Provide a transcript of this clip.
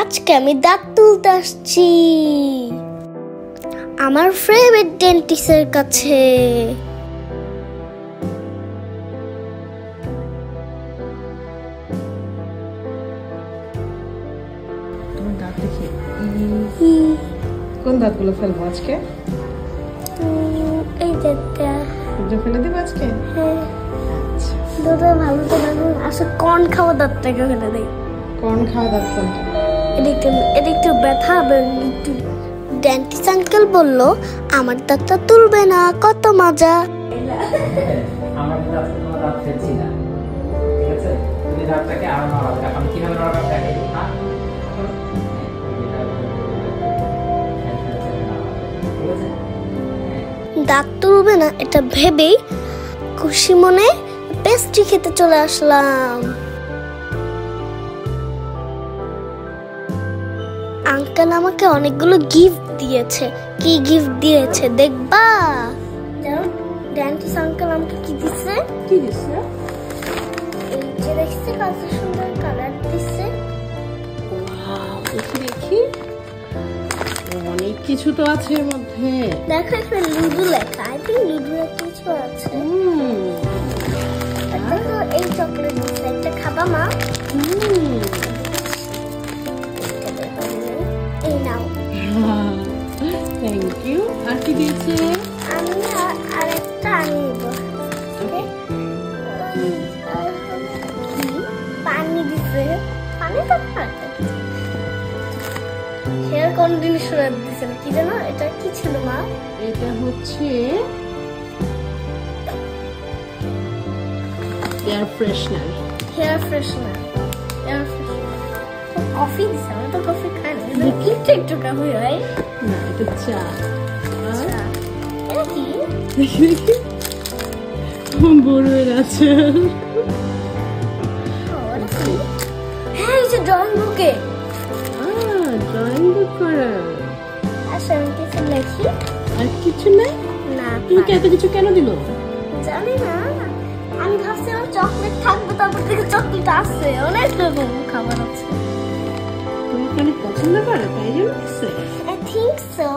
আজকে আমি দাঁত তুলতে আসছি আমার ফেভারিট ডেন্টিস্টের কাছে। তোমার দাঁত দেখি কোন দাঁতগুলো ফেলবো আজকে? এই দাঁতটা ফেলে দেবো আজকে। হ্যাঁ, দুটো ভালো তো লাগুন। আসলে কর্ন খাওয়া দাঁতটাকে ফেলে দেয়। কর্ন খাওয়া দাঁত ফেলতে এটা একটু ব্যথা হবে। ডেন্টিস্ট আঙ্কেল বললো আমার দাঁতটা তুলবে না, কত মজা। আমার দাঁত কোনো দাঁত ফেলছি না, ঠিক আছে? তুমি দাঁতটাকে আরো নড়াবে। এখন কিভাবে নড়াবে দেখাই দিই। হ্যাঁ, দাঁত তুলবে না এটা ভেবেই খুশি মনে পেস্ট্রি খেতে চলে আসলাম। আঙ্কেল আমাকে অনেকগুলো গিফট দিয়েছে। কি গিফট দিয়েছে দেখবা? ডেন্টিস্ট আঙ্কেল আমাকে কি দিছে? কি দিছে? এই যে দেখছি কত সুন্দর কালার দিছে। দেখি দেখি, অনেক কিছু তো আছে এর মধ্যে। দেখো এখানে লুডু লেখা। আই থিঙ্ক লুডু কিছু আছে। দেখো এই চকলেট দিছে। একটা খাবা মা? এই নাও। Thank you. আর কি দিয়েছে? আমি আরেকটা আনিব। পানি দিছে। পানি তো হেয়ার কন্ডিশনার দিছে। কি জানো এটা কি ছিল মা? এটা হচ্ছে air freshener. Hair freshener. Coffee দিছে। আমি তো কফি খাই না। এটা কি একটু কফি হয় না, এটা চা। এটা কি? বড়ের আছে। হ্যাঁ, এই যে ড্রয়িং বুকে। ড্রয়িং বুক করা। আচ্ছা আমি কিছু লেখি। আর কিছু নেই? না, তোমাকে এত কিছু কেন দিল? জানি না। আমি ভাবছিলাম চকলেট থাকবে, তারপর থেকে চকলেট আছে। অনেক রকম খাবার আছে। তুমি অনেক পছন্দ করো তাই জন্য? I think so.